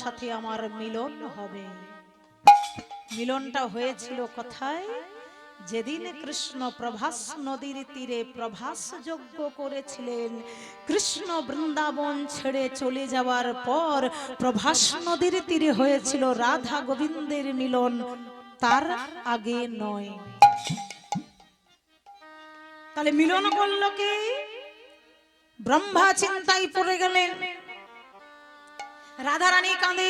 সাথে আমার মিলন হবে। মিলনটা হয়েছিল কোথায়? যেদিন কৃষ্ণ প্রভাস নদীর তীরে প্রভাস যজ্ঞ করেছিলেন। কৃষ্ণ বৃন্দাবন ছেড়ে চলে যাওয়ার পর প্রভাস নদীর তীরে হয়েছিল রাধা গোবিন্দের মিলন, তার আগে নয়। তাহলে মিলন করলো কে? ব্রহ্মা চিন্তায় পড়ে গেলেন। রাধা রানী কাঁদে,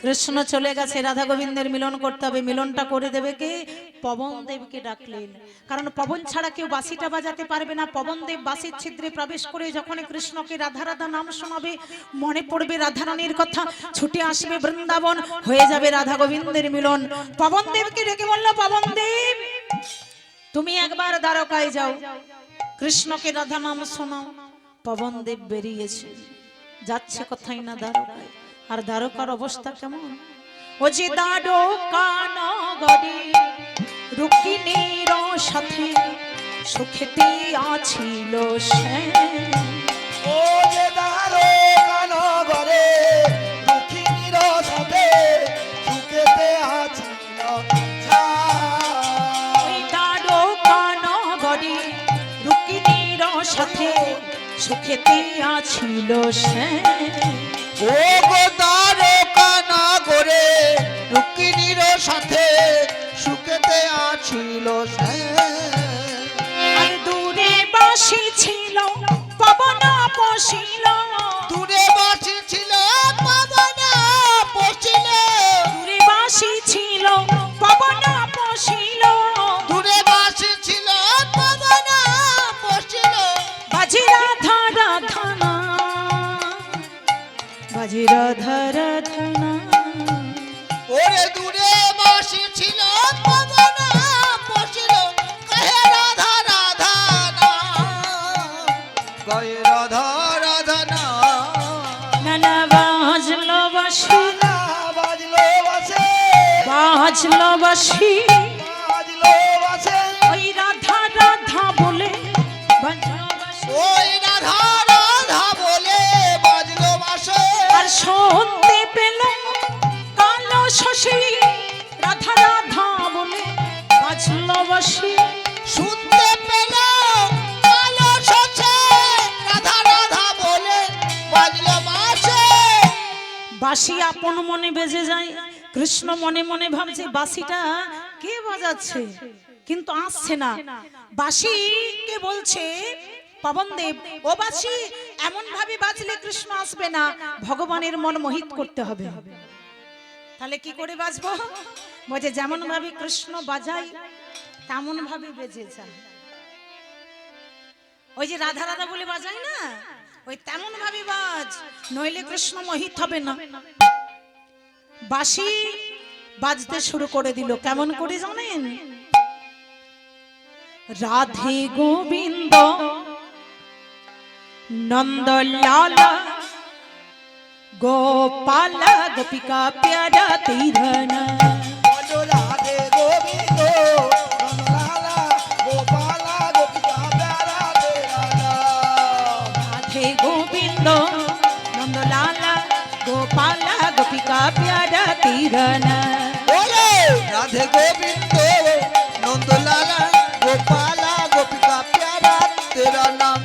কৃষ্ণ চলে গেছে, রাধা গোবিন্দের মিলন করতে হবে। মিলনটা করে দেবে কে? পবন দেবকে ডাকলেন। কারণ পবন ছাড়া কেউ বাঁশিটা বাজাতে পারবে না। পবন দেব বাঁশির ছিদ্রে প্রবেশ করে যখন কৃষ্ণকে রাধা রাধা নাম শোনাবে, মনে পড়বে রাধা রানীর কথা, ছুটে আসবে বৃন্দাবন, হয়ে যাবে রাধা গোবিন্দের মিলন। পবন দেবকে ডেকে বলল, পবন দেব তুমি একবার দ্বারকায় যাও, কৃষ্ণকে রাধা নাম শোনাও। পবন দেব বেরিয়েছে, যাচ্ছে কোথায় না দ্বারকায়। আর দ্বারকার অবস্থা কেমন? ও যে দ্বারকা নগরে রুক্মিণীর সাথে সুখেতে আছিল সে। ও যে দ্বারকা নগরে রুক্মিণীর সাথে সুখেতে আছিল সে। ওই দ্বারকা নগরে রুক্মিণীর সাথে সুখেতে আছিল সে। ও গো দ্বারকা নগরে রুক্মিণীর সাথে সুখেতে আছিল সে। আর দূরে বাসি ছিল পবন পশিল, দূরে বাসি ছিল পবন পশিল, দূরে বাসি ছিল পবন পশিল, দূরে বাসি ছিল পবন পশিল। বাজি রাধা রাধনা, বাজি রাধা রাধনা। ওরে দূরে বাসি ছিল পবন পশিল, কহে রাধা রাধা না, কহে রাধা রাধা না। নানা বাজলো বাঁশি, না বাজলো বাসে, বাজলো বাঁশি, বাজলো বাসে, ওই রাধা রাধা বলে বাজলো বাঁশি। ওই রাধা রাধা বলে বাজলো বাসে। আর শুনতে পেল কালো শশী, রাধা রাধা বলে বাজলো বাঁশি। শুনতে পেল কালো শশে, রাধা রাধা বলে বাজলো বাসে। বাঁশি আপন মনে বেজে যায়। কৃষ্ণ মনে মনে ভাবছে বাঁশিটা কে বাজাচ্ছে, কিন্তু আসছে না। বাঁশি কে বলছে, পবন দেব ও বাঁশি এমন ভাবে বাজলে কৃষ্ণ আসবে না, ভগবানের মন মোহিত করতে হবে। তাহলে কি করে বাজবো? বলছে যেমন ভাবে কৃষ্ণ বাজাই তেমন ভাবে বেজে যায়। ওই যে রাধা রাধা বলে বাজাই না, ওই তেমন ভাবে বাজ, নইলে কৃষ্ণ মোহিত হবে না। বাঁশি বাজতে শুরু করে দিল। কেমন করে জানেন? রাধে গোবিন্দ নন্দলাল গোপাল গোপিকা প্যারা তীরনা। বলো রাধে গোবিন্দ নন্দলালা গোপালা গোপিকা প্যারা তেরা নাম। রাধে গোবিন্দ নন্দলাল গোপাল গোপিকা প্যারা তীরনা। বলো রাধে গোবিন্দ নন্দলালা গোপালা গোপিকা প্যারা তেরা নাম।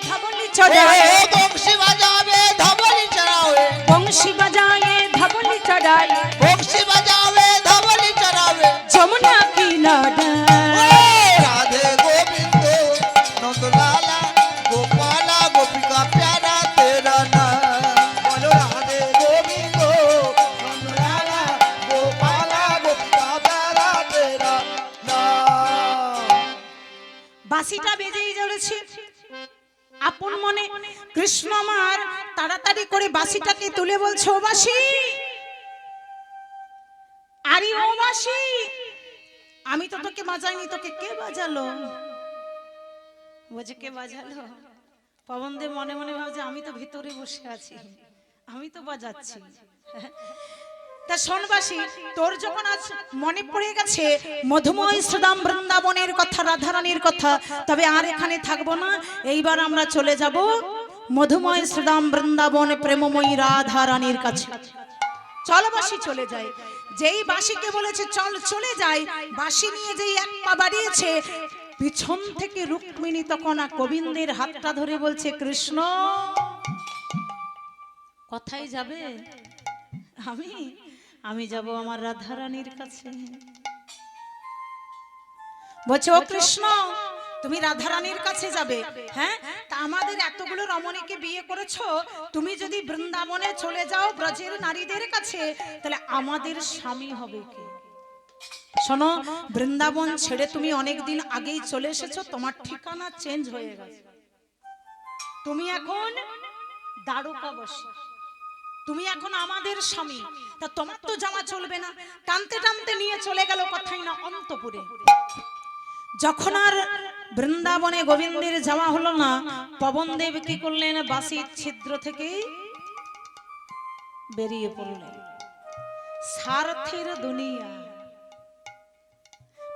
ধবলি চড়ায়, বংশী বাজাবে ধবলি চড়াবে, বংশী বাজায়ে ধবলি চড়ায়, বংশী বাজাবে ধবলি চড়াবে। যমুনা কিনারা। রাধে গোবিন্দ নন্দলালা গোপালা গোপিকা প্যারা তেরা নাম। বলো রাধে গোবিন্দ নন্দলালা গোপালা গোপিকা প্যারা তেরা নাম। বাঁশিটা বেজেই চলেছে আপন মনে। কৃষ্ণ আমার তাড়াতাড়ি করে বাঁশিটাকে তুলে বলছে, ও বাঁশি, আরে ও বাঁশি, আমি তো তোকে বাজাইনি, তোকে কে বাজালো? বলছে কে বাজালো? পবন দেব মনে মনে ভাবছে আমি তো ভিতরে বসে আছি, আমি তো বাজাচ্ছি। তা শোন বাঁশি, তোর যখন আজ মনে পড়ে গেছে মধুময় সুদাম বৃন্দাবনের কথা, রাধারানীর কথা, তবে আর এখানে থাকবো না। এইবার আমরা চলে যাব মধুময় শ্রীরাম বৃন্দাবন প্রেমময়ী রাধা রানীর কাছে। চল বাসি চলে যায়। যেই বাসিকে বলেছে চল চলে যায়, বাসি নিয়ে যেই এক পা বাড়িয়েছে, পিছন থেকে রুক্মিণী তখন গোবিন্দের হাতটা ধরে বলছে, কৃষ্ণ কোথায় যাবে? আমি আমি যাব আমার রাধা রানীর কাছে। বলছে, ও কৃষ্ণ তুমি রাধা রানীর কাছে যাবে? হ্যাঁ, তা আমাদের এতগুলো রমণীকে বিয়ে করেছো, তুমি যদি বৃন্দাবনে চলে যাও ব্রজের নারীদের কাছে, তাহলে আমাদের স্বামী হবে কে? শোনো, বৃন্দাবন ছেড়ে তুমি অনেকদিন আগেই চলে এসেছো, তোমার ঠিকানা চেঞ্জ হয়ে গেছে, তুমি এখন দ্বারকাবাসী, তুমি এখন আমাদের স্বামী, তা তোমার তো যাওয়া চলবে না। টানতে টানতে নিয়ে চলে গেল কথাই না অন্তপুরে। যখন আর বৃন্দাবনে গোবিন্দের যাওয়া হলো না, পবনদেব কি করলেন? বাসির ছিদ্র থেকে বেরিয়ে পড়লেন। স্বার্থের দুনিয়া।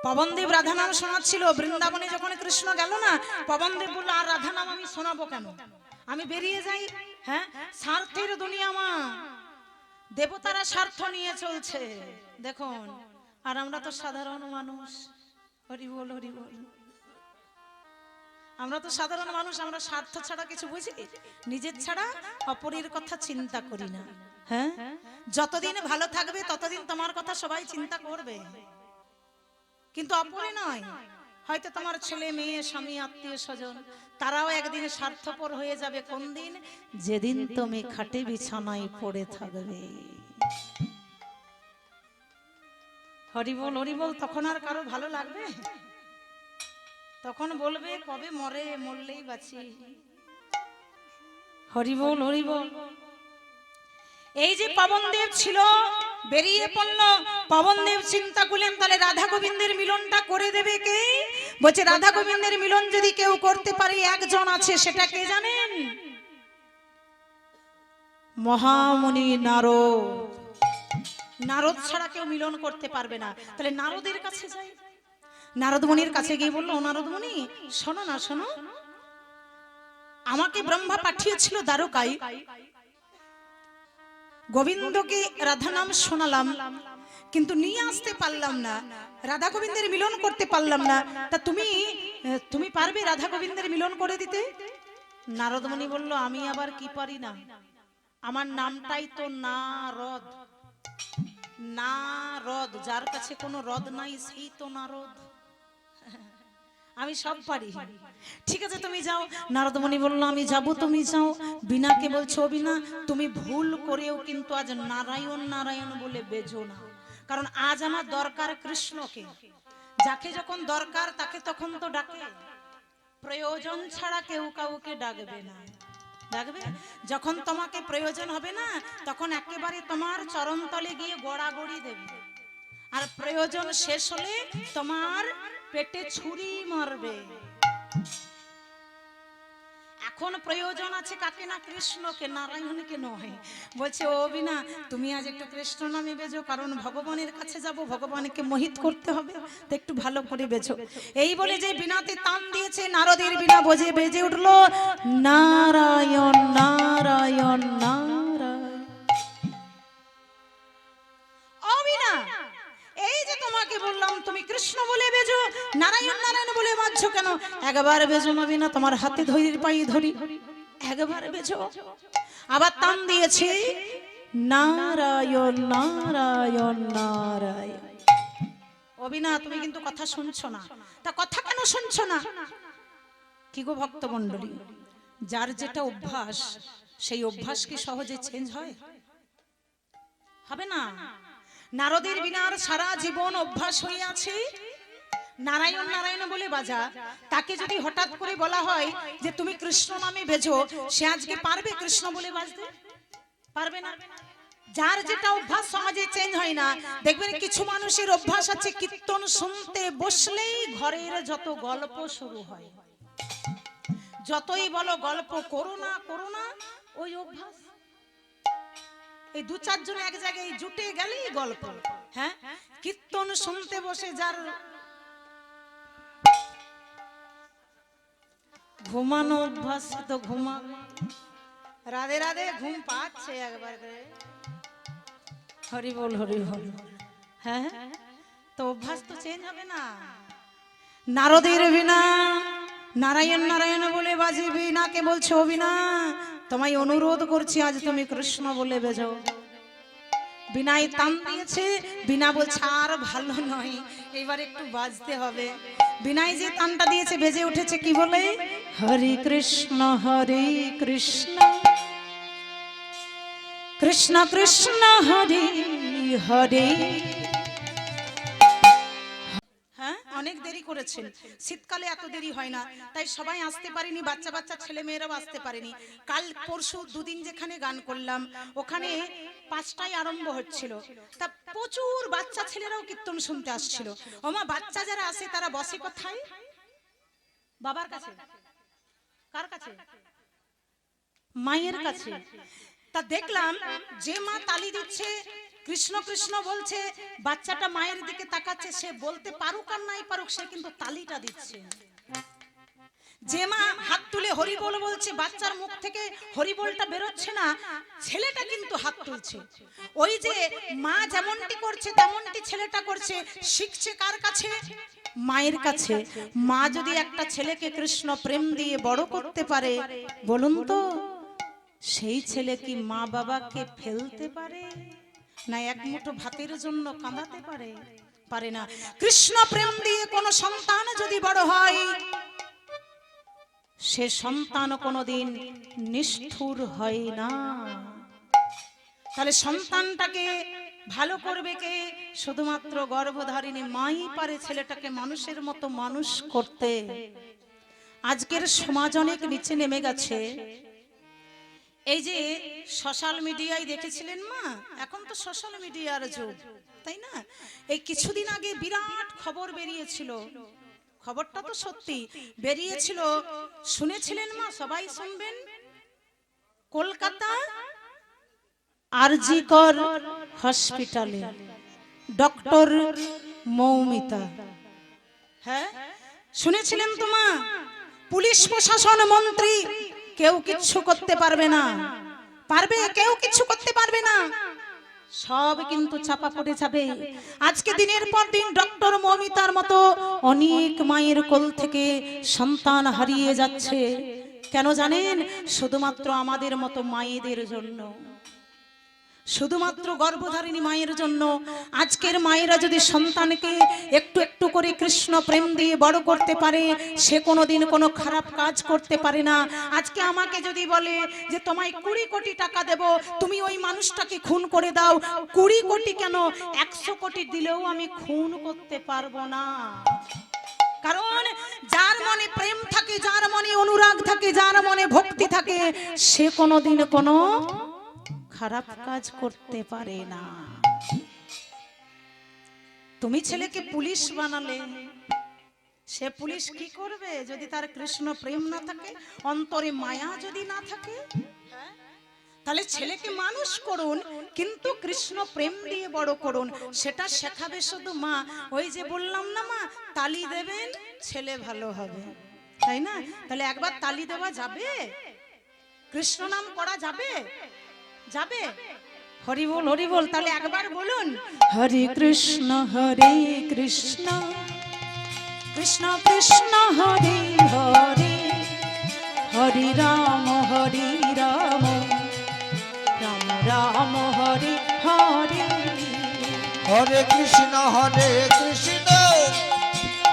পবনদেব রাধা নাম শোনাচ্ছিল বৃন্দাবনে। যখন কৃষ্ণ গেল না, পবনদেব বলল, আর রাধা নাম আমি শোনাবো কেন, আমি বেরিয়ে যাই। হ্যাঁ, স্বার্থের দুনিয়া মা, দেবতারা স্বার্থ নিয়ে চলছে দেখুন, আর আমরা তো সাধারণ মানুষ। হরি বল, হরি বল। আমরা তো সাধারণ মানুষ, আমরা স্বার্থ ছাড়া কিছু বুঝি? নিজের ছাড়া অপরের কথা চিন্তা করি না। হ্যাঁ, যতদিন ভালো থাকবে ততদিন তোমার কথা সবাই চিন্তা করবে, কিন্তু অপরে নয়। হয়তো তোমার ছেলে মেয়ে স্বামী আত্মীয় স্বজন, তারাও একদিন স্বার্থপর হয়ে যাবে। কোন দিন? যেদিন তুমি খাটে বিছানায় পড়ে থাকবে। হরি বল, হরি বল। তখন আর কারো ভালো লাগবে? তখন বলবে কবে মরে, মরলেই বাঁচি। হরি বল, হরি বল। এই যে পবনদেব ছিল, বেরিয়ে পড়ল। পবনদেব চিন্তা করলেন, তাহলে রাধা গোবিন্দের মিলনটা করে দেবে কে? বলছে, রাধা গোবিন্দের মিলন যদি কেউ করতে পারে, একজন আছে, সেটা কে জানেন? মহামুনি নারদ। নারদ ছাড়া কেউ মিলন করতে পারবে না। তাহলে নারদের কাছে যাই। নারদ মুনির কাছে গিয়ে বললো, নারদ মুনি শোনো না, শোনো, আমাকে ব্রহ্মা পাঠিয়েছিল দ্বারকায়, গোবিন্দকে রাধা নাম শোনালাম, কিন্তু নিয়ে আসতে পারলাম না, রাধা গোবিন্দের মিলন করতে পারলাম না। তা তুমি পারবে রাধা গোবিন্দের মিলন করে দিতে? নারদ মুনি বলল, আমি আবার কি পারি না, আমার নামটাই তো নারদ। নারদ, যার কাছে কোনো হ্রদ নাই সেই তো নারদ। আমি সব পারি। ঠিক আছে তুমি যাও। নারদ মুনি বলল, আমি যাব, তুমি যাও। বিনাকে বলছো, বিনা তুমি ভুল করেও কিন্তু আজ নারায়ণ নারায়ণ বলে বেজো না, কারণ আজ আমার দরকার কৃষ্ণকে। যাকে যখন দরকার তাকে তখন তো ডাকে, প্রয়োজন ছাড়া কেউ কাউকে ডাকবে না। ডাকবে যখন তোমাকে প্রয়োজন হবে না, তখন একেবারে তোমার চরণতলে গিয়ে গড়াগড়ি দেবে, আর প্রয়োজন শেষ হলে তোমার পেটে ছুরি মারবে। এখন প্রয়োজন আছে কাকে? না কৃষ্ণকে, নারায়ণকে নয়। বলছে, ও বিনা তুমি আজ একটু কৃষ্ণ নামে বেজো, কারণ ভগবানের কাছে যাব, ভগবানকে মোহিত করতে হবে, তো একটু ভালো করে বেজো। এই বলে যে বিনাতে তান দিয়েছে, নারদের বিনা বোঝে বেজে উঠলো, নারায়ণ নারায়ণ নারায়ণ। ও বিনা, এই যে তোমাকে বললাম তুমি কৃষ্ণ বলে বেজো, নারায়ণ নারায়ণ বলে বাজছো কেন? একবার বেজো না বিনা, তোমার হাতে ধরি পাই ধরি, একবার বেজো। আবার তান দিয়েছে, নারায়ণ নারায়ণ নারায়ণ। ও বিনা তুমি কিন্তু কথা শুনছো না। তা কথা কেন শুনছো না? কি গো ভক্ত মণ্ডলী, যার যেটা অভ্যাস, সেই অভ্যাস কি সহজে চেঞ্জ হয়? হবে না। নারদের বিনার সারা জীবন অভ্যাস হয়ে আছে নারায়ণ নারায়ণ বলে বাজা। তাকে যদি হঠাৎ করে বলা হয় যে তুমি কৃষ্ণ নামে বেজো, সে আজকে পারবে কৃষ্ণ বলে বাজতে? পারবে না। যার যেটা অভ্যাস সমাজে চেঞ্জ হয় না। দেখবেন কিছু মানুষের অভ্যাস আছে, কীর্তন শুনতে বসলেই ঘরের যত গল্প শুরু হয়, যতই বলো গল্প করো না করো না, ওই অভ্যাস। এই দু চারজন এক জায়গায় জুটে গেলেই গল্প। হ্যাঁ, কীর্তন শুনতে বসে যার ঘুমানো অভ্যাস তো ঘুমাবে। রাধে রাধে, ঘুম পাচ্ছে একবার করে। হরি বল হরি বল। হ্যাঁ, তো অভ্যাস তো চেঞ্জ হবে না। নারদের বিনা নারায়ণ নারায়ণ বলে বাজে বিনাকে বলছো বিনা, তোমায় অনুরোধ করছি আজ তুমি কৃষ্ণ বলে বেজো। বিনাই তান দিয়েছে, বিনা বলছে আর ভালো নয়, এবার একটু বাজতে হবে। বিনাই যে তানটা দিয়েছে বেজে উঠেছে কি বলে, হরে কৃষ্ণ কৃষ্ণ কৃষ্ণ হরে হরে। হ্যাঁ, অনেক দেরি করেছেন, শীতকালে এত দেরি হয় না, তাই সবাই আসতে পারেনি, বাচ্চা বাচ্চা ছেলে মেয়েরাও আসতে পারেনি। কাল পরশু দুদিন যেখানে গান করলাম ওখানে 5টায় আরম্ভ হচ্ছিল, তা প্রচুর বাচ্চা ছেলেরাও কীর্তন শুনতে আসছিল। ওমা, বাচ্চা যারা আসে তারা বসে কোথায়? বাবার কাছে। কার কাছে? মায়ের কাছে। তা দেখলাম যে মা তালি দিচ্ছে, কৃষ্ণ কৃষ্ণ বলছে, বাচ্চাটা মায়ের দিকে তাকাচ্ছে, সে বলতে পারুক আর নাই পারুক সে কিন্তু তালিটা দিচ্ছে। যে মা হাত তুলে হরি বল বলছে, বাচ্চার মুখ থেকে হরি বলটা বেরোচ্ছে না, ছেলেটা কিন্তু হাত তুলছে। ওই যে মা যেমনটি করছে তেমনটি ছেলেটা করছে, শিখছে কার কাছে? মায়ের কাছে। মা যদি একটা ছেলেকে কৃষ্ণ প্রেম দিয়ে বড় করতে পারে, বলুন তো সেই ছেলে কি মা বাবাকে ফেলতে পারে? না এক মুঠো ভাতের জন্য কাঁদাতে পারে? পারে না। কৃষ্ণ প্রেম দিয়ে কোন সন্তান যদি বড় হয়, সে সন্তান কোনোদিন নিষ্ঠুর হয় না। তাহলে সন্তানটাকে ভালো করবে কে? শুধুমাত্র গর্ভধারিণী মাই পারে ছেলেটাকে মানুষের মতো মানুষ করতে। আজকের সমাজ অনেক নিচে নেমে গেছে। এই যে সোশ্যাল মিডিয়ায় দেখেছিলেন মা, এখন তো সোশ্যাল মিডিয়ার যুগ, তাই না? এই কিছুদিন আগে বিরাট খবর বেরিয়েছিল, খবরটা তো সত্যি বেরিয়েছিল, শুনেছিলেন মা? সবাই শুনবেন। কলকাতা আরজিকর হসপিটালে ডক্টর মৌমিতা, হ্যাঁ শুনেছিলেন তো মা? পুলিশ প্রশাসন মন্ত্রী কেউ কিচ্ছু করতে পারবে না। পারবে? কেউ কিছু করতে পারবে না, সব কিন্তু চাপা পড়ে যাবে। আজকে দিনের পর দিন ডক্টর মৌমিতার মতো অনেক মায়ের কোল থেকে সন্তান হারিয়ে যাচ্ছে। কেন জানেন? শুধুমাত্র আমাদের মতো মায়েদের জন্য, শুধুমাত্র গর্ভধারিণী মায়ের জন্য। আজকের মায়েরা যদি সন্তানকে একটু একটু করে কৃষ্ণ প্রেম দিয়ে বড় করতে পারে, সে কোনোদিন কোনো খারাপ কাজ করতে পারে না। আজকে আমাকে যদি বলে যে তোমায় 20 কোটি টাকা দেব, তুমি ওই মানুষটাকে খুন করে দাও, 20 কোটি কেন 100 কোটি দিলেও আমি খুন করতে পারবো না। কারণ যার মনে প্রেম থাকে, যার মনে অনুরাগ থাকে, যার মনে ভক্তি থাকে, সে কোনোদিন কোনো খারাপ কাজ করতে পারে না। তুমি ছেলেকে পুলিশ বানালে, সে পুলিশ কি করবে যদি তার কৃষ্ণ প্রেম না থাকে, অন্তরে মায়া যদি না থাকে? তাহলে ছেলেকে মানুষ করুন, কিন্তু কৃষ্ণ প্রেম দিয়ে বড় করুন। সেটা শেখাবে শুধু মা। ওই যে বললাম না মা, তালি দেবেন ছেলে ভালো হবে, তাই না? তাহলে একবার তালি দেওয়া যাবে? কৃষ্ণ নাম করা যাবে? যাবে? হরি বল হরি বল। তাহলে একবার বলুন, হরে কৃষ্ণ কৃষ্ণ কৃষ্ণ হরে হরে, হরে রাম রাম রাম হরে হরে। হরে কৃষ্ণ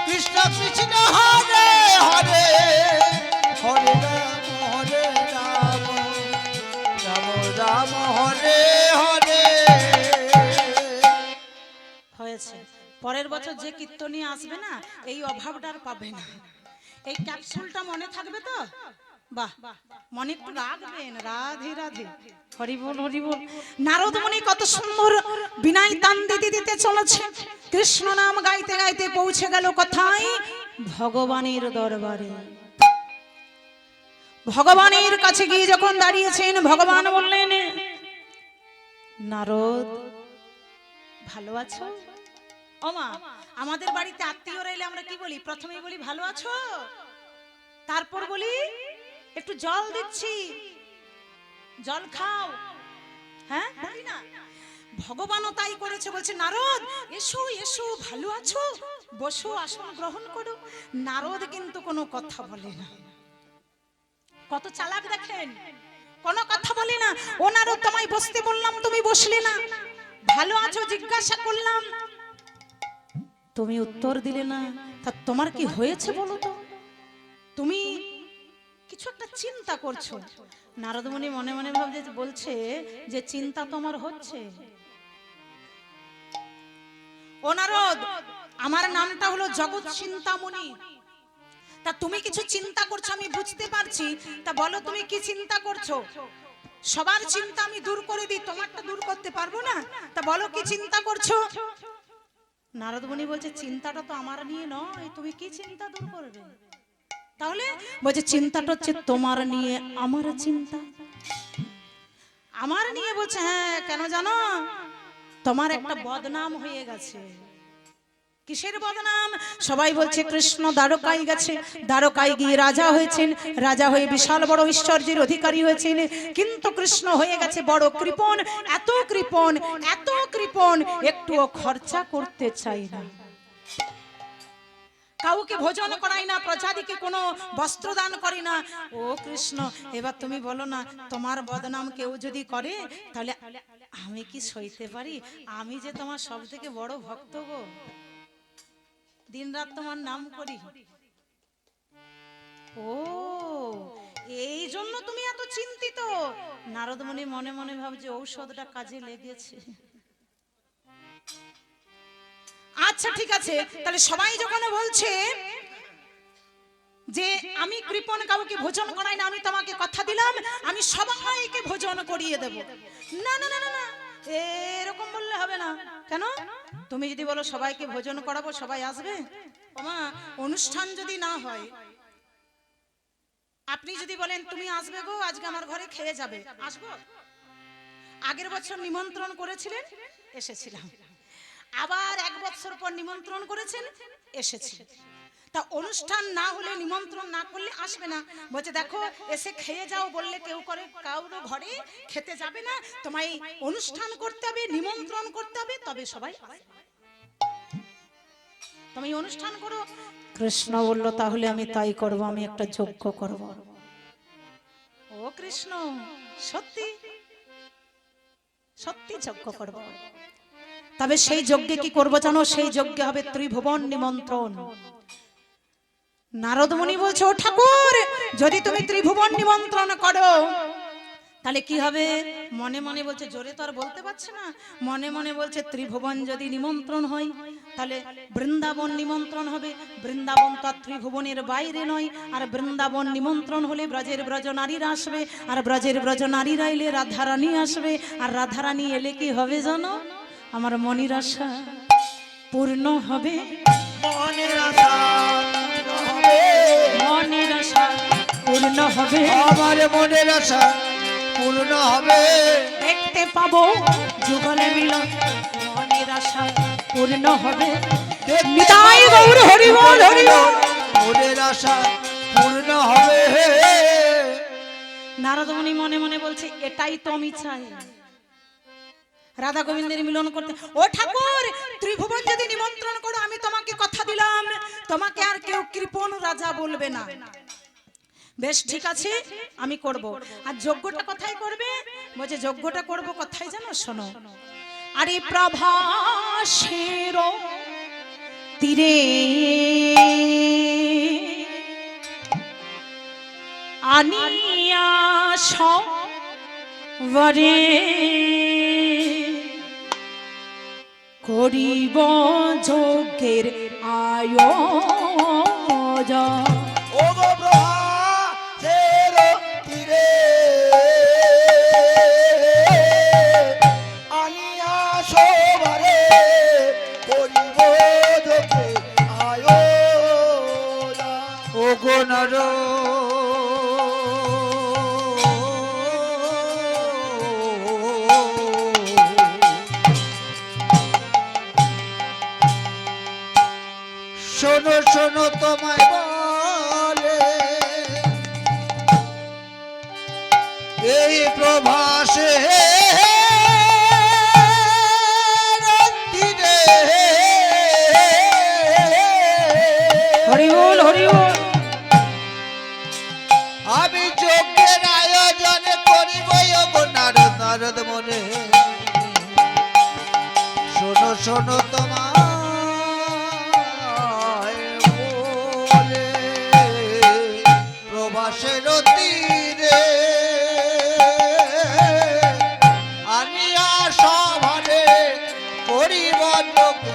কৃষ্ণ কৃষ্ণ হরে হরে, হরে রাম রাম রাম হরে হরে। হয়েছে। পরের বছর যে কীর্তনী আসবে না, এই অভাবটার পাবে না। এই ক্যাপসুলটা মনে থাকবে তো? বাহ, মনে একটু রাখবেন। রাধে রাধে, হরি বল হরি বল। নারদ মুনি কত সুন্দর বিনাই তান দিতে দিতে চলেছে, কৃষ্ণ নাম গাইতে গাইতে পৌঁছে গেল কোথায়? ভগবানের দরবারে। ভগবানের কাছে গিয়ে যখন দাঁড়িয়েছেন, ভগবান বললেন, নারদ ভালো আছো? ওমা, আমাদের বাড়িতে আত্মীয়রা এলে আমরা কি বলি? প্রথমেই বলি ভালো আছো। তারপর বলি একটু জল দিচ্ছি, জল খাও। হ্যাঁ বলি না, ভগবানও তাই করেছে, বলছে নারদ এসো এসো, ভালো আছো, বসো, আসন গ্রহণ করো। নারদ কিন্তু কোনো কথা বলে না। কত চালাক দেখেন, কোনো কথা বলে না। ও নারদ, তোমায় বসতে বললাম তুমি বসলে না, ভালো আছো জিজ্ঞাসা করলাম তুমি উত্তর দিলে না, তা তোমার কি হয়েছে বলো তো? তুমি কিছু একটা চিন্তা করছো। নারদমুনি মনে মনে ভাবছে, বলছে যে চিন্তা তোমার হচ্ছে। ও নারদ, আমার নামটা হলো জগৎ চিন্তামণি, তা তুমি কিছু চিন্তা করছো আমি বুঝতে পারছি, তা বলো তুমি কি চিন্তা করছো? সবার চিন্তা আমি দূর করে দিই, তোমারটা দূর করতে পারবো না, তা বলো কি চিন্তা করছো? নারদমুনি বলছে চিন্তাটা তো আমার নিয়ে নয়, তুমি কি চিন্তা দূর করবে? তাহলে বলছে চিন্তাটা হচ্ছে তোমার নিয়ে, আমার চিন্তা আমার নিয়ে। বলছে হ্যাঁ, কেন জানো? তোমার একটা বদনাম হয়ে গেছে। কিসের বদনাম? সবাই বলছে কৃষ্ণ দ্বারকায় গেছে, দ্বারকায় গিয়ে রাজা হয়েছেন, রাজা হয়ে বিশাল বড় ঐশ্বর্যের অধিকারী হয়েছেন, কিন্তু কৃষ্ণ হয়ে গেছে বড় কৃপণ, এত কৃপণ, এত কৃপণ, একটুও খরচা করতে চাই না, কাউকে ভোজন করাই না, প্রজাদিকে কোনো বস্ত্র দান করে না। ও কৃষ্ণ, এবার তুমি বলো না, তোমার বদনাম কেউ যদি করে তাহলে আমি কি সইতে পারি? আমি যে তোমার সব থেকে বড় ভক্ত গো, দিনরাত তোমার নাম করি। ও এই জন্য তুমি এত চিন্তিত? নারদমুনি মনে মনে ভাবছে ঔষধটা কাজে লেগেছে। আচ্ছা ঠিক আছে, তাহলে সবাই যখন বলছে যে আমি কৃপণ, কাউকে ভোজন করাই না, আমি তোমাকে কথা দিলাম আমি সবাইকে ভোজন করিয়ে দেব। না না না না না, এরকম বললে হবে না। কেন? তুমি যদি বলো সবাইকে ভোজন করাবো, সবাই আসবে? ওমা, অনুষ্ঠান যদি না হয়, আপনি যদি বলেন তুমি আসবে গো, আজকে আমার ঘরে খেয়ে যাবে, আসবো? আগের বছর নিমন্ত্রণ করেছিলেন, এসেছিলাম। আবার এক বছর পর নিমন্ত্রণ করেছেন, এসেছি। তা অনুষ্ঠান না হলে, নিমন্ত্রণ না করলে আসবে না। বলছে দেখো, এসে খেয়ে যাও বললে কেউ করে কারো ঘরে খেতে যাবে না, তোমায় অনুষ্ঠান করতে হবে, নিমন্ত্রণ করতে হবে, তবে সবাই আসবে। তুমি অনুষ্ঠান করো। কৃষ্ণ বলল তাহলে আমি তাই করব, আমি একটা যজ্ঞ করব। ও কৃষ্ণ, সত্যি সত্যি যজ্ঞ করব। তবে সেই যজ্ঞে কি করবো জানো? সেই যজ্ঞে হবে ত্রিভুবন নিমন্ত্রণ। নারদমুনি বলছে ও ঠাকুর, যদি তুমি ত্রিভুবন নিমন্ত্রণ করো তাহলে কি হবে? মনে মনে বলছে, জোরে তো আর বলতে পারছে না, মনে মনে বলছে ত্রিভুবন যদি নিমন্ত্রণ হয় তাহলে বৃন্দাবন নিমন্ত্রণ হবে। বৃন্দাবন তো ত্রিভুবনের বাইরে নয়, আর বৃন্দাবন নিমন্ত্রণ হলে ব্রজের ব্রজ নারীরা আসবে, আর ব্রজের ব্রজ নারীরা এলে রাধারানী আসবে, আর রাধারানী এলে কি হবে জানো? আমার মনের আশা পূর্ণ হবে, মনের আশা হবে, মনের আশা পূর্ণ হবে, আমার মনের আশা পূর্ণ হবে, দেখতে পাবো যুগলে মিলন, মনের আশা পূর্ণ হবে। নিতাই গৌর হরি বল, হরি বল। মনের আশা পূর্ণ হবে। নারদমুনি মনে মনে বলছে এটাই তো আমি চাই, রাধা গোবিন্দের মিলন করতে। ও ঠাকুর, ত্রিভুবন যদি নিমন্ত্রণ করো, আমি তোমাকে কথা দিলাম, তোমাকে আর কেউ কৃপণ রাজা বলবে না। বেশ ঠিক আছে, আমি করব। আর যজ্ঞটা কোথায় করবে? বলছে যজ্ঞটা করব কোথায় জানো? শোনো, আরে প্রভাসের তীরে আনিয়া সবরে করিব যজ্ঞের আয়োজন। ও গো প্রভা তেরো তীরে আনিয়া সবারে করিব যজ্ঞে আয়োজন। ও গো নর শোনো শোনো তোমায় বলে, প্রভাসে হরি বল হরি বল। আমি যজ্ঞের আয়োজন করিব গো নারদ নারদ মনে শোনো শোনো তোমার বলে প্রভাসের তীরে আনিয়া সভারে করিব যজ্ঞ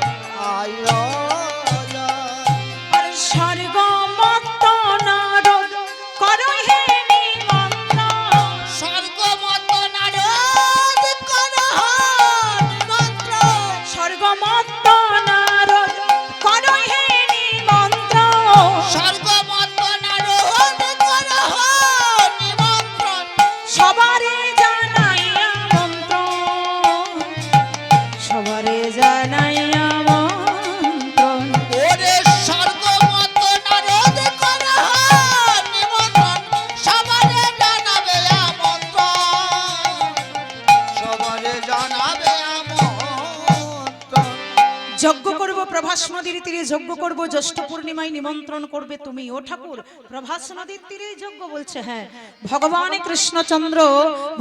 আয়োজন। আর স্বর্গ মত্ত নারদ করো হে নিমন্ত্রণ। স্বর্গমত নারদ করো নিমন্ত্রণ। স্বর্গ মত্ত নারদ করো হে নিমন্ত্রণ। স্বর্গমত নারদ করো নিমন্ত্রণ। সবারে জানাই আমন্ত্রণ। সবারে জানাই আমন্ত্রণ। ওরে স্বর্গমত নারদ করো নিমন্ত্রণ। সবারে জানাবে আমন্ত্রণ। সবারে জানাবে আমন্ত্রণ। যজ্ঞ করব প্রভাস নদীর তীরে, যজ্ঞ করব জ্যৈষ্ঠ পূর্ণিমায়, নিমন্ত্রণ করবে তুমি। ও ঠাকুর, প্রভাস নদীর তীরে যজ্ঞ বলছে? হ্যাঁ, ভগবান কৃষ্ণচন্দ্র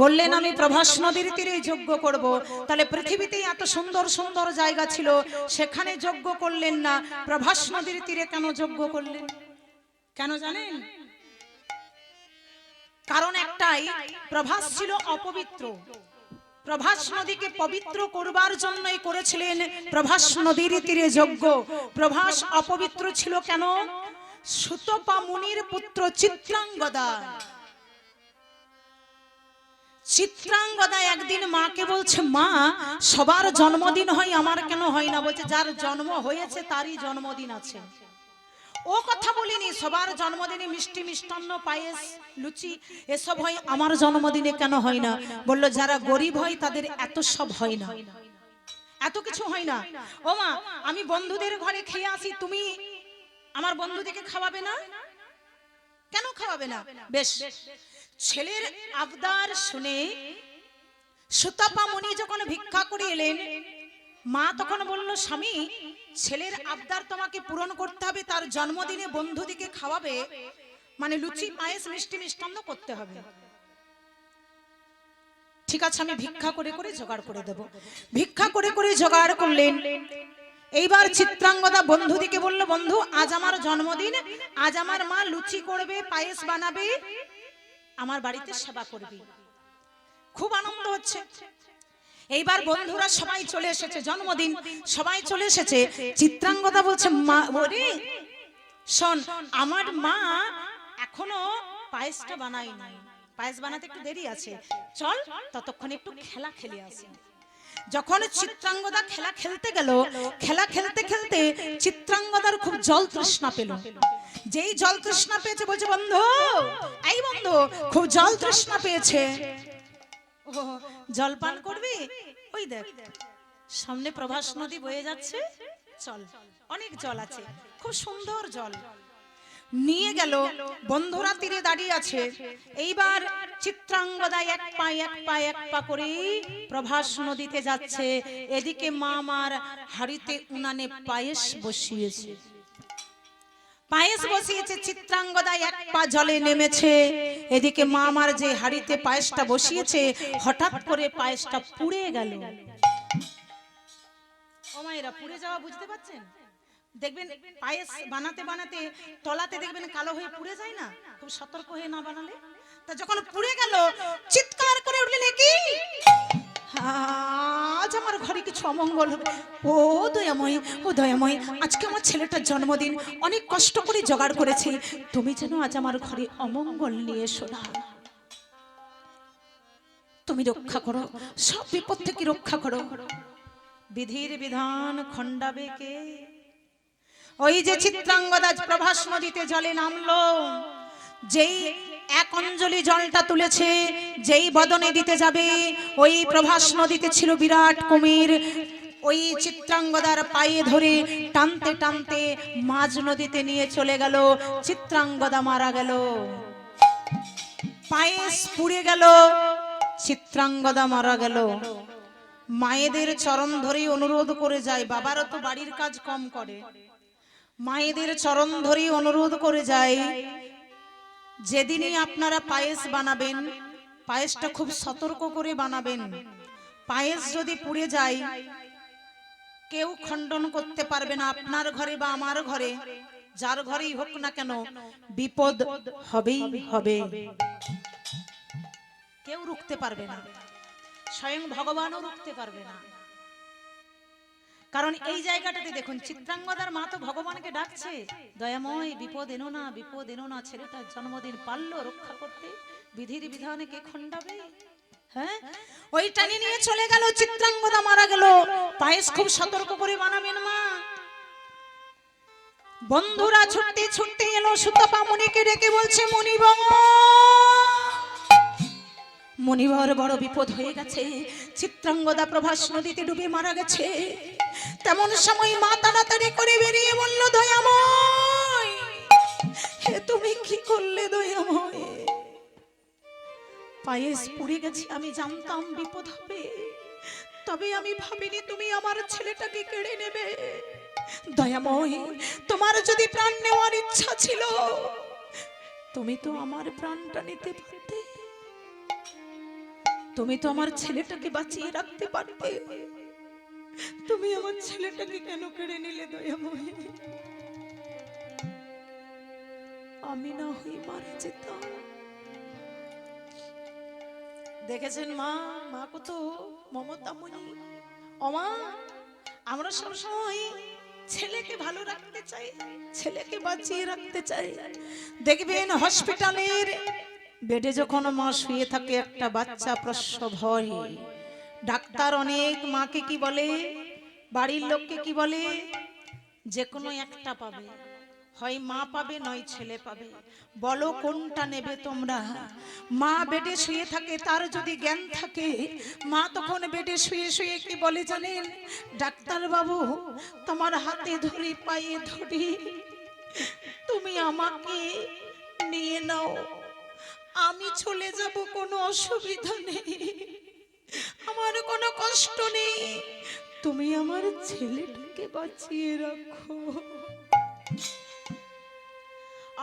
বললেন আমি প্রভাস নদীর তীরে যজ্ঞ করব। তাহলে পৃথিবীতে এত সুন্দর সুন্দর জায়গা ছিল, সেখানে যজ্ঞ করলেন না, প্রভাস নদীর তীরে কেন যজ্ঞ করলেন? কেন জানেন? কারণ একটাই, প্রভাস ছিল অপবিত্র। প্রভাস নদীকে পবিত্র করবার জন্যই করেছিলেন প্রভাস নদীর তীরে যজ্ঞ। প্রভাস অপবিত্র ছিল কেন? সুতপা মুনির পুত্র চিত্রাঙ্গদা। চিত্রাঙ্গদা একদিন মাকে বলছে, মা সবার জন্মদিন হয়, আমার কেন হয় না? বলছে যার জন্ম হয়েছে তারই জন্মদিন আছে। ও কথা বলিনি, সবার জন্মদিনে মিষ্টি মিষ্টান্ন পায়েস লুচি এসব হয়, আমার জন্মদিনে কেন হয় না? বললো যারা গরিব হয় তাদের এত সব হয় না, এত কিছু হয় না। ও মা, আমি বন্ধুদের ঘরে খেয়ে আসি, তুমি আমার বন্ধুদেরকে খাওয়াবে না? কেন খাওয়াবে না? বেশ, ছেলের আবদার শুনে সুতপা মুনি যখন ভিক্ষা করে এলেন, মা তখন বলল, স্বামী ছেলের আবদার তোমাকে পূরণ করতে হবে, তার জন্মদিনে বন্ধুদিকে খাওয়াবে, মানে লুচি পায়েস মিষ্টি মিষ্টান্ন করতে হবে। ঠিক আছে, আমি ভিক্ষা করে করে জোগাড় করে দেব। ভিক্ষা করে করে জোগাড় করলেন। এইবার চিত্রাঙ্গদা বন্ধুদিকে বলল, বন্ধু আজ আমার জন্মদিন, আজ আমার মা লুচি করবে, পায়েস বানাবে, আমার বাড়িতে সেবা করবি। খুব আনন্দ হচ্ছে। এইবার বন্ধুরা সবাই চলে এসেছে, জন্মদিন সবাই চলে এসেছে। চিত্রাঙ্গদা বলছে, মা ওরে শোন, আমার মা এখনো পায়েসটা বানায়নি, পায়েস বানাতে একটু দেরি আছে, চল ততক্ষণ একটু খেলা খেলে আসি। যখন চিত্রাঙ্গদা খেলা খেলতে গেল, খেলা খেলতে খেলতে চিত্রাঙ্গদার খুব জল তৃষ্ণা পেল। যেই জল তৃষ্ণা পেয়েছে বলছে, বন্ধু এই বন্ধু খুব জল তৃষ্ণা পেয়েছে, জল পান করবি? ওই দেখ সামনে প্রভাস নদী বয়ে যাচ্ছে, চল অনেক জল আছে, খুব সুন্দর জল। নিয়ে গেল, বন্ধুরা তীরে দাঁড়িয়ে আছে। এইবার চিত্রাঙ্গদা এক পা করে প্রভাস নদীতে যাচ্ছে। এদিকে মা আমার হাড়িতে উনানে পায়েস বসিয়েছে, পায়েস বসিয়েছে। চিত্রাঙ্গদা এক পা জলে নেমেছে। এদিকে মা আমার যে হাড়িতে পায়েসটা বসিয়েছে, হঠাৎ করে পায়েসটা পুড়ে গেল। ও মায়েরা, পুড়ে যাওয়া বুঝতে পারছেন? দেখবেন পায়েস বানাতে বানাতে তলাতে দেখবেন কালো হয়ে পুড়ে যায় না, খুব সতর্ক হয়ে না বানালে। তা যখন পুড়ে গেল, চিৎকার করে উঠলেন, কি আজ আমার ঘরে কিছু অমঙ্গল হবে। ও দয়াময়, ও দয়াময়, আজকে আমার ছেলেটার জন্মদিন, অনেক কষ্ট করে জোগাড় করেছি, তুমি যেন আজ আমার ঘরে অমঙ্গল নিয়ে এসো না। তুমি রক্ষা করো, সব বিপদ থেকে রক্ষা করো। বিধির বিধান খণ্ডাবে কে? ওই যে চিত্রাঙ্গদা প্রভাস নদীতে জলে নামলো, যেই এক অঞ্জলি জলটা তুলেছে, যেই বদনে দিতে যাবে, ওই প্রভাস নদীতে ছিল বিরাট কুমির। ওই চিত্রাঙ্গদার পায়ে ধরে টানতে টানতে মাঝ নদীতে নিয়ে চলে গেল। চিত্রাঙ্গদা মারা গেল, পায়েস পুড়ে গেল। চিত্রাঙ্গদা মারা গেল, মায়েদের চরণ ধরেই অনুরোধ করে যায়, বাবারা তো বাড়ির কাজ কম করে, মায়েদের চরণ ধরেই অনুরোধ করে যায়, যেদিনই আপনারা পায়েস বানাবেন পায়েসটা খুব সতর্ক করে বানাবেন, পায়েস যদি পুড়ে যায় কেউ খণ্ডন করতে পারবে না, আপনার ঘরে বা আমার ঘরে, যার ঘরেই হোক না কেন বিপদ হবেই হবে, কেউ রুখতে পারবে না, স্বয়ং ভগবানও রুখতে পারবে না। কারণ এই জায়গাটাতে দেখুন, চিত্রাঙ্গদার মা তো ভগবানকে ডাকছে, দয়াময় বিপদ এনো না, বিপদ এনো না, ছেলেটার জন্মদিন পারলো রক্ষা করতে, বিধির বিধানে কে খণ্ডাবে? হ্যাঁ, ওই টানি নিয়ে চলে গেল, চিত্রাঙ্গদা মারা গেল, পায়েস খুব সতর্ক করে বানাবেন মা। বন্ধুরা ছুটতে ছুটতে এলো, সুতপা মুনিকে ডেকে বলছে, মুনিবর, মুনিবর বড় বিপদ হয়ে গেছে, চিত্রাঙ্গদা প্রভাস নদীতে ডুবে মারা গেছে। তেমন সময় মা তাড়াতাড়ি করে বেরিয়ে বলল, দয়াময়, হে তুমি কি করলে দয়াময়? পায়েস পুড়ে গেছে, আমি জানতাম বিপদ হবে, তবে আমি ভাবিনি তুমি আমার ছেলেটাকে কেড়ে নেবে। দয়াময়, তোমার যদি প্রাণ নেওয়ার ইচ্ছা ছিল তুমি তো আমার প্রাণটা নিতে পারতে, তুমি তো আমার ছেলেটাকে বাঁচিয়ে রাখতে পারতে, তুমি আমার ছেলেটাকে কেন কেড়ে নিলে দয়াময়? আমি না হই মারা যেতাম। দেখেছেন মা, মা কত মমতাময়ী। অমা, আমরা সবসময় ছেলেকে ভালো রাখতে চাই, ছেলেকে বাঁচিয়ে রাখতে চাই। দেখবেন হসপিটালের বেডে যখন মা শুয়ে থাকে, একটা বাচ্চা প্রসব হয়, ডাক্তার অনেক মাকে কি বলে, বাড়ির লোককে কি বলে, যে কোনো একটা পাবে, হয় মা পাবে নয় ছেলে পাবে, বলো কোনটা নেবে তোমরা? মা বেডে শুয়ে থাকে, তার যদি জ্ঞান থাকে, মা তখন বেডে শুয়ে শুয়ে কি বলে জানেন? ডাক্তার বাবু, তোমার হাতে ধরি পায়ে ধরি, তুমি আমাকে নিয়ে নাও, আমি চলে যাব, কোনো অসুবিধা নেই, আমার কোনো কষ্ট নেই, তুমি আমার ছেলেটাকে বাঁচিয়ে রাখো।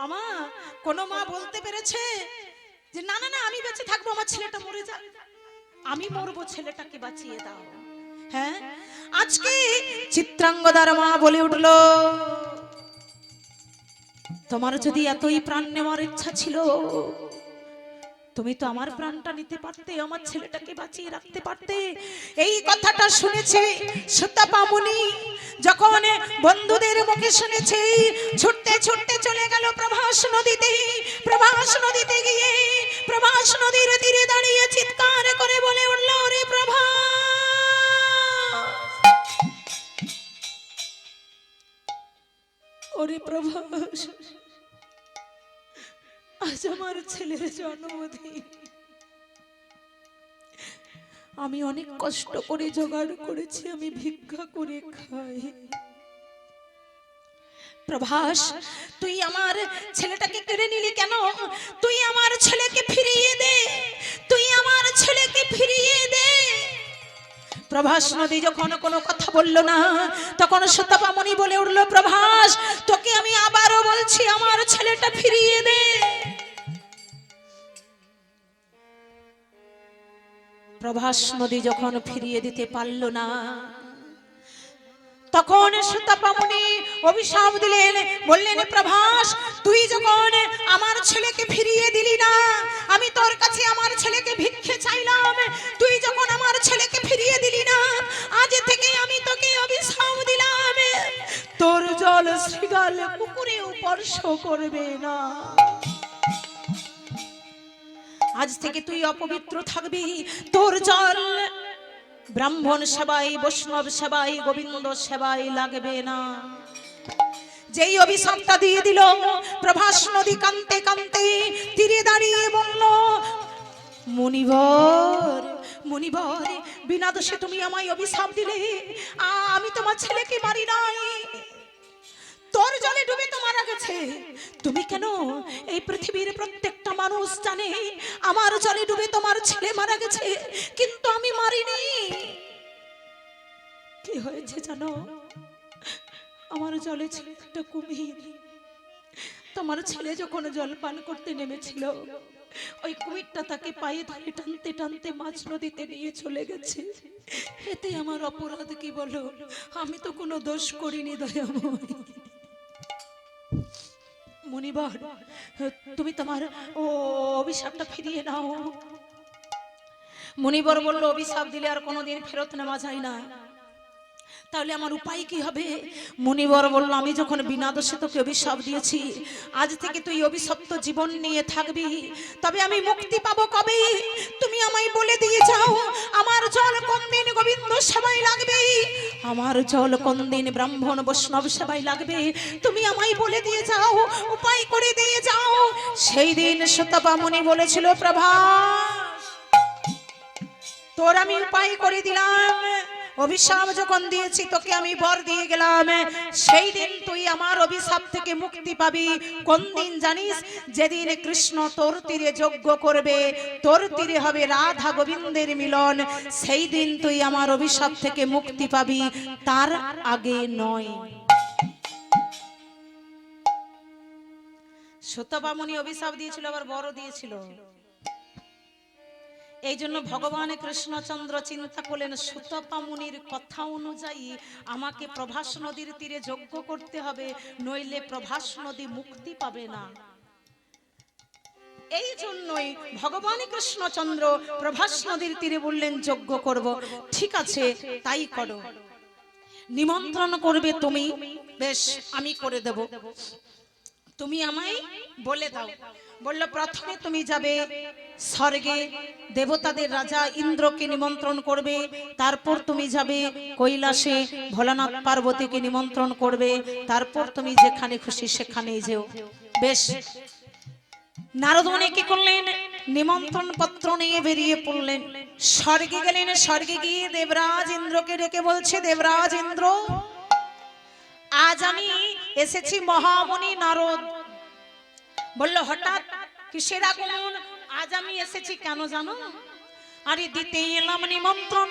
আমা, কোন মা বলতে পেরেছে যে না না না আমি বেঁচে থাকবো, আমার ছেলেটা মরে যাক, আমি মরবো, ছেলেটাকে বাঁচিয়ে দাও? হ্যাঁ, আজকে চিত্রাঙ্গদার মা বলে উঠলো, তোমার যদি এতই প্রাণ নেওয়ার ইচ্ছা ছিল তুমি তো আমার প্রাণটা নিতে পারতে, আমার ছেলেটাকে বাঁচিয়ে রাখতে পারতে। এই কথাটা শুনেছে সুতপা মুনি, যখন বন্ধুদের মুখে শুনেছে, ছুটতে ছুটতে চলে গেল প্রভাস নদীতে। প্রভাস নদীতে গিয়ে প্রভাস নদীর তীরে দাঁড়িয়ে চিৎকার করে বলে উঠল, ওরে প্রভা, ওরে প্রভাস, আজ আমার ছেলের জন্মদিন, আমি অনেক কষ্ট করে জোগাড় করেছি, আমি ভিক্ষা করে খাই। প্রভাস, তুই আমার ছেলেটাকে কেড়ে নিলি কেন? তুই আমার ছেলেকে ফিরিয়ে দে, তুই আমার ছেলেকে ফিরিয়ে দে। প্রভাস নদী যখন কোনো কথা বলল না, তখন সুতপা মুনি বলে উঠল, প্রভাস, তোকে আমি আবারও বলছি, আমার ছেলেটা ফিরিয়ে দে। প্রভাস নদী যখন ফিরিয়ে দিতে পারল না, তখন সুতপা মুনি অভিশাপ দিলেন, বললেন, প্রভাস, তুই যখন আমার ছেলেকে ফিরিয়ে দিলি না, আমি তোর কাছে আমার ছেলেকে ভিক্ষে চাইলাম, তুই যখন আমার ছেলেকে ফিরিয়ে দিলি না, আজ থেকে আমি তোকে অভিশাপ দিলাম, তোর জল শৃগাল পুকুরে স্পর্শ করবে না। আজ থেকে তুই অপবিত্র থাকবি, তোর জল ব্রাহ্মণ সেবাই, বৈষ্ণব সেবাই, গোবিন্দ সেবাই লাগবে না। যেই অভিশাপটা দিয়ে দিল, প্রভাস নদী কাঁদতে কাঁদতে তীরে দাঁড়িয়ে বলল, মুনিবর, মুনিবর, বিনা দোষে তুমি আমায় অভিশাপ দিলে, আমি তোমার ছেলেকে মারি নাই, তোর জলে ডুবে তো মারা গেছে, তুমি কেন? এই পৃথিবীর প্রত্যেকটা মানুষ জানে আমার জলে ডুবে তোমার ছেলে মারা গেছে, কিন্তু আমি মারিনি। কি হয়েছে জানো? আমার জলে ছিল একটা কুমির। তোমার ছেলে যখন জল পান করতে নেমেছিল, ওই কুমিরটা তাকে পায়ে ধরে টানতে টানতে মাছ নদীতে নিয়ে চলে গেছে। এতে আমার অপরাধ কি বলো? আমি তো কোনো দোষ করিনি দয়াময়। মুনিবর, তুমি তোমার ও অভিশাপটা ফিরিয়ে নাও। মুনিবর বলল, অভিশাপ দিলে আর কোনোদিন ফেরত নেওয়া যায় না, তাহলে আমার উপায় কি হবে? মুনিবর বলল, আমি যখন বিনা দোষে তোকে অভিশাপ দিয়েছি, আজ থেকে তুই অভিশপ্ত জীবন নিয়ে থাকবি, তবে আমি মুক্তি পাবো কবে? তুমি আমায় বলে দিয়ে যাও, আমার জল কোন দিন গোবিন্দ সেবায় লাগবে, আমার জল কোন দিন ব্রাহ্মণ বৈষ্ণব সেবায় লাগবে, তুমি আমায় বলে দিয়ে যাও, উপায় করে দিয়ে যাও। সেই দিন সুতপা মুনি বলেছিল, প্রভাস, তোর আমি উপায় করে দিলাম, অভিশাপ যখন দিয়েছি তোকে আমি বর দিয়ে গেলাম, সেই দিন তুই আমার অভিশাপ থেকে মুক্তি পাবি। কোন দিন জানিস? যেদিন কৃষ্ণ তোর তীরে যজ্ঞ করবে, তোর তীরে হবে রাধা গোবিন্দের মিলন, সেই দিন তুই আমার অভিশাপ থেকে মুক্তি পাবি, তার আগে নয়। সুতপা মুনি অভিশাপ দিয়েছিল, আবার বড় দিয়েছিল। এই জন্য ভগবান কৃষ্ণচন্দ্র চিন্তা করলেন, সুতপা মুনির কথা অনুযায়ী আমাকে প্রভাস নদীর তীরে যজ্ঞ করতে হবে, নইলে প্রভাস নদী মুক্তি পাবে না। এই জন্যই ভগবান কৃষ্ণচন্দ্র প্রভাস নদীর তীরে বললেন, যজ্ঞ করব। ঠিক আছে, তাই করো। নিমন্ত্রণ করবে তুমি, বেশ, আমি করে দেব, তুমি আমায় বলে দাও। বলল, প্রথমে তুমি যাবে স্বর্গে, দেবতাদের রাজা ইন্দ্রকে নিমন্ত্রণ করবে, তারপর তুমি যাবে কৈলাসে, ভোলানাথ পার্বতীকে নিমন্ত্রণ করবে, তারপর তুমি যেখানে খুশি সেখানেই যেও। বেশ। নারদ মুনি কি করলেন? নিমন্ত্রণ পত্র নিয়ে বেরিয়ে পড়লেন, স্বর্গে গেলেন। স্বর্গে গিয়ে দেবরাজ ইন্দ্রকে ডেকে বলছে, দেবরাজ ইন্দ্র, আজ আমি এসেছি মহামুনি নারদ। বলল, হঠাৎ কিসের আগমন? আজ আমি এসেছি কেন জানো? আরে দিতে এলাম নিমন্ত্রণ,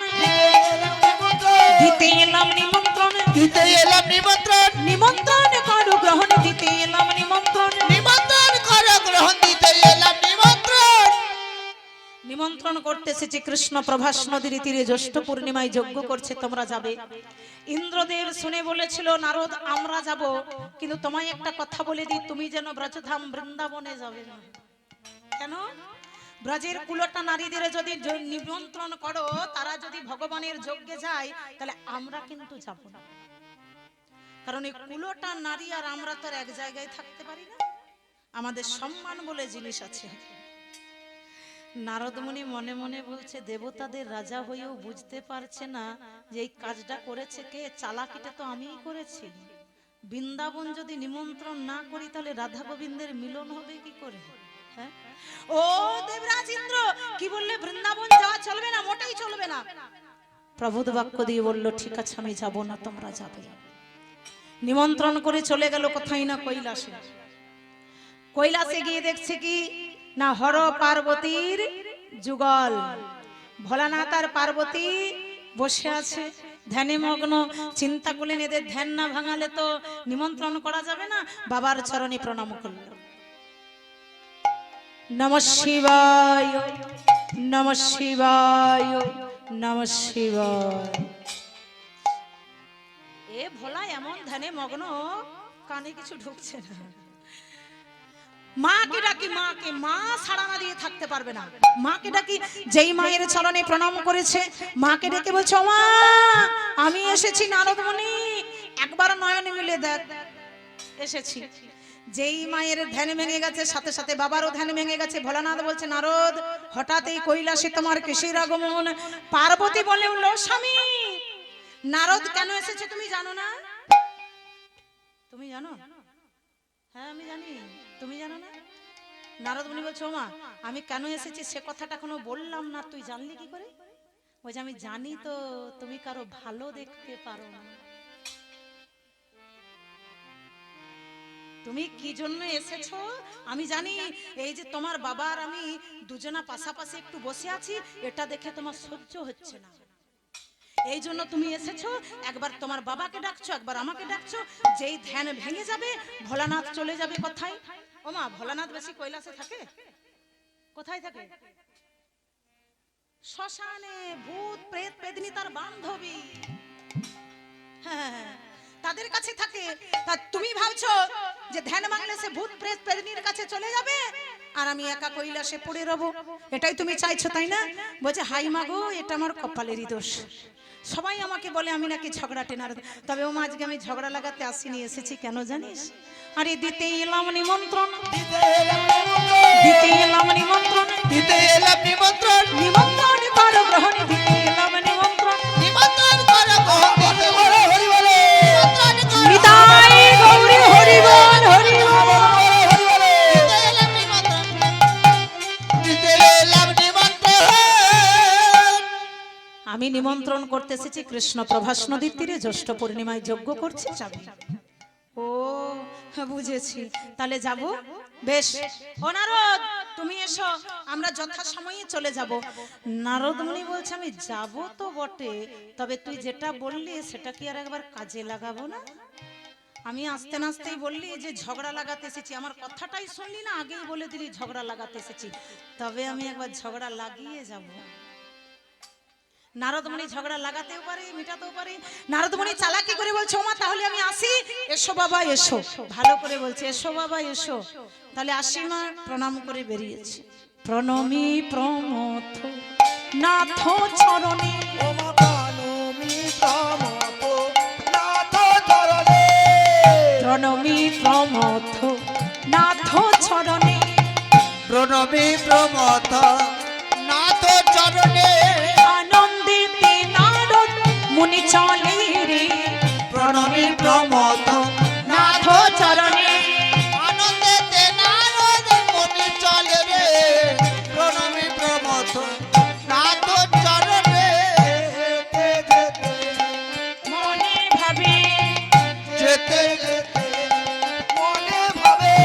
দিতে এলাম নিমন্ত্রণ, দিতে এলাম নিমন্ত্রণ, নিমন্ত্রণ করো গ্রহণ, দিতে এলাম নিমন্ত্রণ, নিমন্ত্রণ করো গ্রহণ, দিতে এলাম নিমন্ত্রণ। নিমন্ত্রণ করতে এসেছি কৃষ্ণ প্রভাস নদীর তীরে, জ্যৈষ্ঠ পূর্ণিমায় যজ্ঞ করছে, তোমরা যাবে। ইন্দ্রদেব শুনে বলেছিল, নারদ আমরা যাব, কিন্তু তোমায় একটা কথা বলে দিই, তুমি যেন ব্রজধাম বৃন্দাবনে যাবে না। কেন? ব্রজের কুলটা নারীদের যদি নিমন্ত্রণ করো, তারা যদি ভগবানের যজ্ঞে যায়, তাহলে আমরা কিন্তু যাব না, কারণ এই কুলটা নারী আর আমরা তো এক জায়গায় থাকতে পারি না, আমাদের সম্মান বলে জিনিস আছে। নারদ মুনি মনে মনে বলছে, দেবতাদের রাজা হয়েও বুঝতে পারছে না যে এই কাজটা করেছে কে, চালাকিটা তো আমিই করেছি। বৃন্দাবন যদি নিমন্ত্রণ না করি, তাহলে রাধা গোবিন্দের মিলন হবে কি করে? হ্যাঁ, ও দেবরাজ ইন্দ্র কি বললে? বৃন্দাবন যাওয়া চলবে না, মোটেই চলবে না। প্রবোধ বাক্য দিয়ে বলল, ঠিক আছে আমি যাব না, তোমরা যাবে। নিমন্ত্রণ করে চলে গেল কোথায় না কৈলাসে। কৈলাসে গিয়ে দেখছে কি না, হর পার্বতীর যুগল, ভোলানাথ আর পার্বতী বসে আছে ধ্যানে মগ্ন। চিন্তা করলেন, এদের ধ্যান না ভাঙালে তো নিমন্ত্রণ করা যাবে না। বাবার চরণে প্রণাম করল, নমঃ শিবায়, নমঃ শিবায়, নমঃ শিবায়। এ ভোলা এমন ধ্যানে মগ্ন, কানে কিছু ঢুকছে না। মাকে ডাকি, মাকে, মা সাড়া না দিয়ে থাকতে পারবে না। মাকে ডাকি, যেই মায়ের চরণে প্রণাম করেছে, মাকে ডেকে বলছে, মা আমি এসেছি নারদ মুনি, একবার নয়ন মিলে দেখ, এসেছি। যেই মায়ের ধ্যান ভেঙে গেছে, সাথে সাথে বাবারও ধ্যান ভেঙে গেছে। ভোলানাথ বলছে, নারদ হঠাৎ এই কৈলাসে তোমার কিসের আগমন? পার্বতী বলে উঠল, স্বামী নারদ কেন এসেছে তুমি জানো না? তুমি জানো? হ্যাঁ আমি জানি, তুমি জানো না? নারদ মুনি বলছে, মা আমি কেন এসেছি সে কথাটা এখনো বললাম না, তুই জানলি কি করে? বলছে, আমি জানি তো তুমি কারো ভালো দেখতে পারো না। তুমি কি জন্য এসেছো আমি জানি। এই যে তোমার বাবা আর আমি দুজনা পাশাপাশি একটু বসে আছি, এটা দেখে তোমার সহ্য হচ্ছে না। এই জন্য তুমি এসেছো, একবার তোমার বাবাকে ডাকছো, একবার আমাকে ডাকছো। যেই ধ্যান ভেঙে যাবে ভোলানাথ চলে যাবে কোথায়? ও মা, ভোলানাথ বেশি কৈলাসে থাকে? কোথায় থাকে? শ্মশানে। ভূত প্রেত পেদনি তার বান্ধবী, হ্যাঁ, তাদের কাছে থাকে। তা তুমি ভাবছো যে ধ্যান ভাঙলে সে ভূত প্রেত পেদনির কাছে চলে যাবে আর আমি একা কৈলাসে পড়ে রব? এটাই তুমি চাইছো, তাই না? বলছে হাই মাগো, এটা আমার কপালেরই দোষ। সবাই আমাকে বলে আমি নাকি ঝগড়া টেনার, তবে ও মা আজকে আমি ঝগড়া লাগাতে আসিনি, এসেছি কেন জানিস? আরে দিতে এলাম নিমন্ত্রণ, দিতে এলাম নিমন্ত্রণ, দিতে এলাম নিমন্ত্রণ, নিমন্ত্রণ কর গ্রহণ, দিতে এলাম নিমন্ত্রণ, নিমন্ত্রণ করো গ্রহণ, দিতে বলো হরি বলে, নিমন্ত্রণ করো নিতাই গৌরী হরি বল, হরি বল। দিতে এলাম নিমন্ত্রণ, দিতে এলাম নিমন্ত্রণ। আমি নিমন্ত্রণ করতে এসেছি কৃষ্ণ প্রভাস নদীর তীরে, জ্যৈষ্ঠ পূর্ণিমায় যজ্ঞ করছি, যাবে? ও বুঝেছি, তাহলে যাব। বেশ, ও নারদ তুমি এসো, আমরা যথাসময়ে চলে যাব। নারদ মুনি বলছে আমি যাব তো বটে, তবে তুই যেটা বললি সেটা কি আর একবার কাজে লাগাবো না? আমি আস্তে নাস্তেই বললি যে ঝগড়া লাগাতে এসেছি, আমার কথাটাই শুনলি না, আগেই বলে দিলি ঝগড়া লাগাতে এসেছি, তবে আমি একবার ঝগড়া লাগিয়ে যাব। নারদমণি ঝগড়া লাগাতেও পারে, মিটাতেও পারে। নারদমণি চালাকি করে বলছে ওমা তাহলে আমি আসি। এসো বাবা এসো, ভালো করে বলছে এসো বাবা এসো। তাহলে আসি মা, প্রণাম করে বেরিয়েছে। প্রণমী প্রমথ নাথ চরণে, প্রণমী প্রমথ নাথ চরণে, প্রণমী প্রমথ নাথ চরণে, আনন্দিতে নারদ মুনি চলে রে, প্রণমী প্রমথ নাথ চরণে, আনন্দেতে নারদ মুনি চলে রে, প্রণমী প্রমথ নাথ চরণে। মনে ভাবে, যেতে যেতে মনে ভাবে,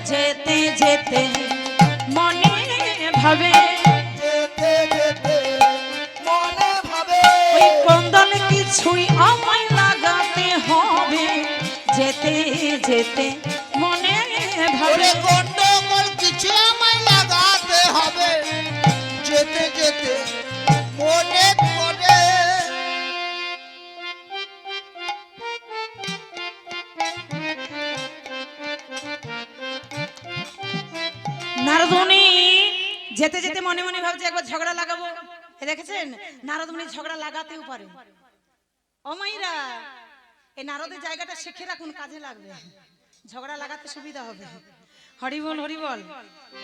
যেতে যেতে মনে ভাবে, যেতে যেতে মনে ভাবে, ওই কন্দন কিছুই আমায় লাগাতে হবে, যেতে যেতে মনে ভাবে। ওরে গন্ডগোল কিছু আমায় লাগাতে হবে, যেতে যেতে মনে করে। নারদমণি যেতে যেতে মনে মনে ভাবছে একবার ঝগড়া লাগাবো। এ দেখেছেন, নারদমণি ঝগড়া লাগাতেও পারে। ও মাইরা, এই নারদের জায়গাটা শিখে রাখুন, কাজে লাগবে, ঝগড়া লাগাতে সুবিধা হবে। হরি বল হরি বল।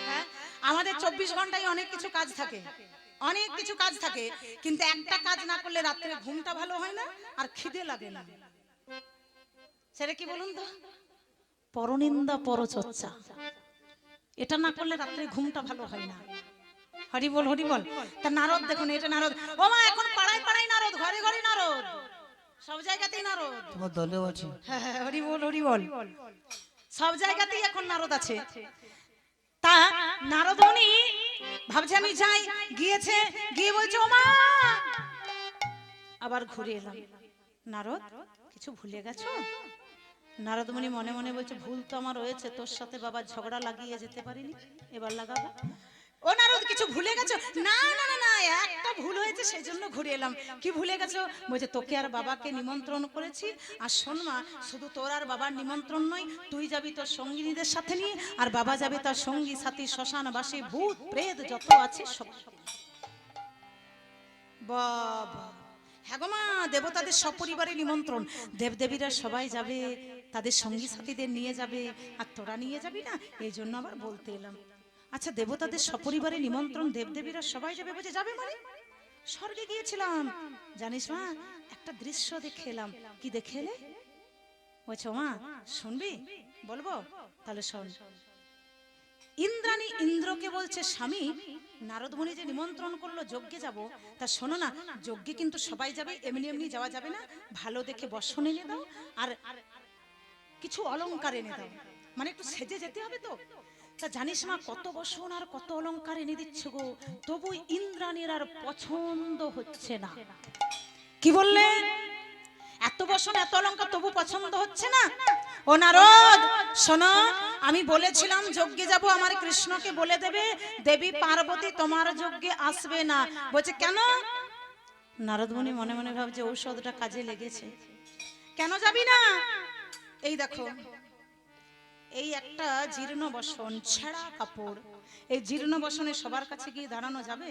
হ্যাঁ, আমাদের 24 ঘন্টায় অনেক কিছু কাজ থাকে, অনেক কিছু কাজ থাকে, কিন্তু একটা কাজ না করলে রাত্রে ঘুমটা ভালো হয় না আর খিদে লাগে না। সেটা কি বলুন তো? পরনিন্দা পরচর্চা, এটা না করলে রাত্রে ঘুমটা ভালো হয় না। হরি বল হরি বল। তা নারদ দেখুন, এটা নারদ। ও মা, এখন পাড়ায় পাড়ায় নারদ, ঘরে ঘরে নারদ, সব জায়গাতেই নারদ। তোমার দলেও আছে। হ্যাঁ হ্যাঁ, হরি বল হরি বল। সব জায়গাতেই এখন নারদ আছে। তা নারদমণি ভাবছে আমি যাই, গিয়েছে, গিয়ে বলছে ও মা, আবার ঘুরে এলাম। নারদ কিছু ভুলে গেছো? নারদমণি মনে মনে বলছে ভুল তো আমার হয়েছে, তোর সাথে বাবা ঝগড়া লাগিয়ে যেতে পারিনি, এবার লাগাবো। ও নারদ কিছু ভুলে গেছো? না না না না, একটা ভুল হয়েছে সেজন্য ঘুরে এলাম। কি ভুলে গেছো? বলছে তোকে আর বাবাকে নিমন্ত্রণ করেছি, আর শোন মা, শুধু তোর আর বাবার নিমন্ত্রণ নয়, তুই যাবি তোর সঙ্গিনীদের সাথে নিয়ে, আর বাবা যাবে তার সঙ্গী সাথী শ্মশানবাসী ভূত প্রেত যত আছে সব। বাবা, হ্যাঁ গো মা, দেবতাদের সপরিবারে নিমন্ত্রণ, দেবদেবীরা সবাই যাবে, তাদের সঙ্গী সাথীদের নিয়ে যাবে, আর তোরা নিয়ে যাবি না, এই জন্য আবার বলতে এলাম। আচ্ছা, দেবতাদের সপরিবারে নিমন্ত্রণ, দেবদেবীরা সবাই যাবে, বলছে যাবে মানে? স্বর্গে গিয়েছিলাম জানিস মা, একটা দৃশ্য দেখে এলাম। কি দেখে এলে? বলছো মা শুনবি, বলবো? তাহলে শোন। ইন্দ্রাণী ইন্দ্রকে বলছে স্বামী, নারদমুনি যে নিমন্ত্রণ করলো যজ্ঞে যাব, তা শোনো না, যজ্ঞে কিন্তু সবাই যাবে, এমনি এমনি যাওয়া যাবে না, ভালো দেখে বসন এনে দাও, আর কিছু অলংকার এনে দাও, মানে একটু সেজে যেতে হবে তো। তা জানিস না কত বসন আর কত অলংকার এনে দিচ্ছ গো, তবু ইন্দ্রাণীর আর পছন্দ হচ্ছে না। কি বললেন? এত বসন এত অলংকার তবু পছন্দ হচ্ছে না। ও নারদ শোনো, আমি বলেছিলাম যজ্ঞে যাব, আমার কৃষ্ণকে বলে দেবে দেবী পার্বতী তোমার যজ্ঞে আসবে না। বলছে কেন? নারদ মুনি মনে মনে ভাবছে ঔষধটা কাজে লেগেছে। কেন যাবি না? এই দেখো, এই একটা জীর্ণ বসন, ছেঁড়া কাপড়, এই জীর্ণ বসনে সবার কাছে গিয়ে দাঁড়ানো যাবে?